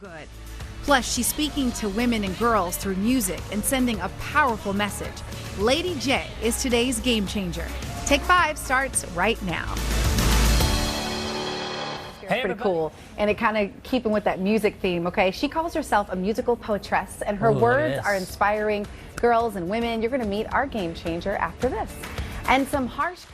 Good. Plus, she's speaking to women and girls through music and sending a powerful message. Lady J is today's game changer. Take 5 starts right now. Hey, pretty cool, and it kind of keeping with that music theme. Okay, she calls herself a musical poetress, and her words are inspiring girls and women. You're going to meet our game changer after this, and some harsh.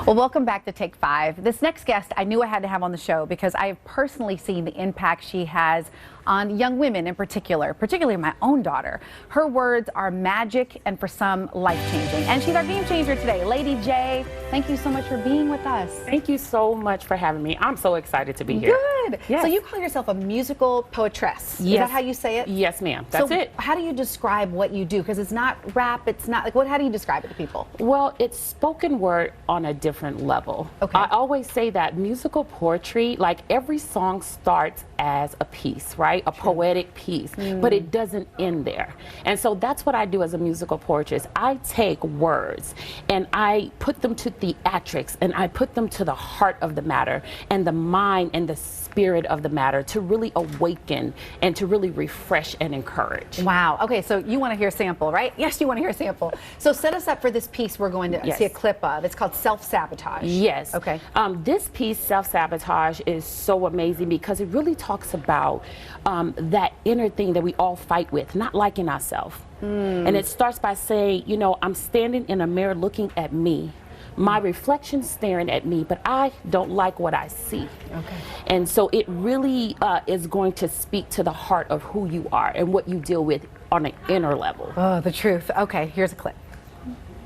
Well, welcome back to Take 5. This next guest I knew I had to have on the show because I have personally seen the impact she has on young women in particular, particularly my own daughter. Her words are magic and for some life-changing. And she's our game changer today. Lady J, thank you so much for being with us. Thank you so much for having me. I'm so excited to be here. Good. Yes. So you call yourself a musical poetress. Yes. Is that how you say it? Yes, ma'am. That's it. How do you describe what you do? Because it's not rap, it's not like, how do you describe it to people? Well, it's spoken word on a different level. Okay. I always say that musical poetry, like every song starts as a piece, right? A poetic piece, but it doesn't end there. And so that's what I do as a musical poetess. I take words and I put them to theatrics and I put them to the heart of the matter and the mind and the spirit of the matter to really awaken and to really refresh and encourage. Wow. Okay, so you want to hear a sample, right? Yes, you want to hear a sample. So set us up for this piece we're going to see a clip of. It's called Self-Sabotage. Yes. Okay. This piece, Self-Sabotage, is so amazing because it really talks about that inner thing that we all fight with, not liking ourselves. And it starts by saying, you know, I'm standing in a mirror looking at me. My reflection staring at me, but I don't like what I see. Okay. And so it really is going to speak to the heart of who you are and what you deal with on an inner level. Oh, the truth. Okay, here's a clip.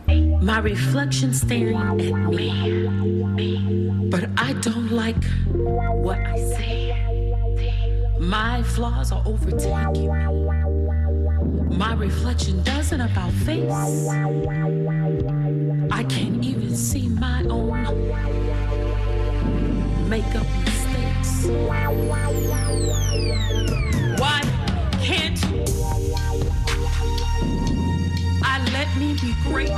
My reflection staring at me, but I don't like what I see. My flaws are overtaking me. My reflection doesn't about face. I can't even see my own makeup mistakes. Why can't I let me be great?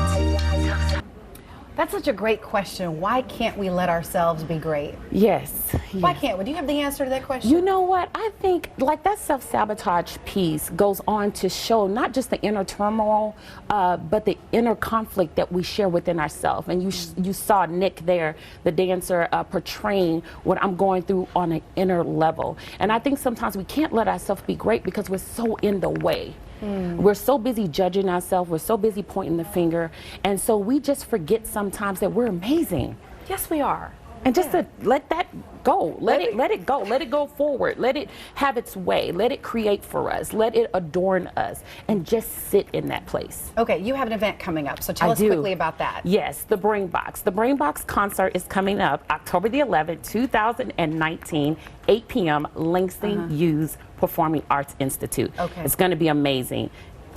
That's such a great question. Why can't we let ourselves be great? Yes. Why can't we? Do you have the answer to that question? You know what? I think like that self-sabotage piece goes on to show not just the inner turmoil, but the inner conflict that we share within ourselves. And you saw Nick there, the dancer, portraying what I'm going through on an inner level. And I think sometimes we can't let ourselves be great because we're so in the way. We're so busy judging ourselves, we're so busy pointing the finger, and so we just forget sometimes that we're amazing. Yes, we are. And just to let that go, let it go, let it go forward, let it have its way, let it create for us, let it adorn us, and just sit in that place. Okay, you have an event coming up, so tell us quickly about that. Yes, the Brain Box. The Brain Box concert is coming up October the 11th, 2019, 8 p.m., Langston Hughes Performing Arts Institute. Okay. It's going to be amazing.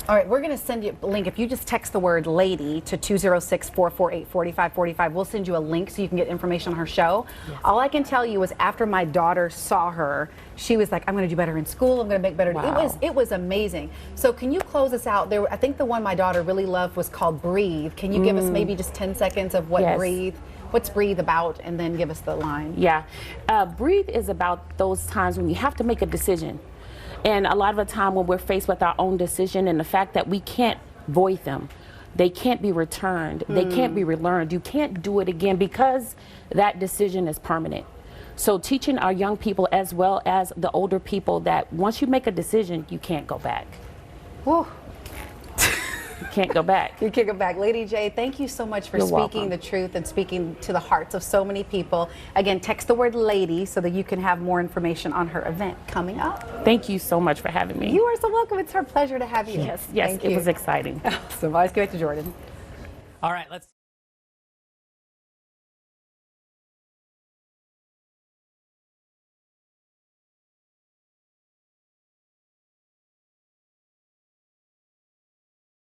All right, we're going to send you a link. If you just text the word lady to 206-448-4545, we'll send you a link so you can get information on her show. Yes. All I can tell you is after my daughter saw her, she was like, I'm going to do better in school. I'm going to make better. Wow. It was amazing. So can you close us out? I think the one my daughter really loved was called Breathe. Can you give us maybe just 10 seconds of what Breathe? What's Breathe about, and then give us the line. Yeah, Breathe is about those times when you have to make a decision. And a lot of the time when we're faced with our own decision and the fact that we can't void them, they can't be returned, they can't be relearned, you can't do it again because that decision is permanent. So teaching our young people as well as the older people that once you make a decision, you can't go back. Whew. You can't go back. You can't go back. Lady J, thank you so much for speaking the truth and speaking to the hearts of so many people. Again, text the word lady so that you can have more information on her event coming up. Thank you so much for having me. You are so welcome. It's our pleasure to have you. Yes, it was exciting. So let's go back to Jordan. All right, let's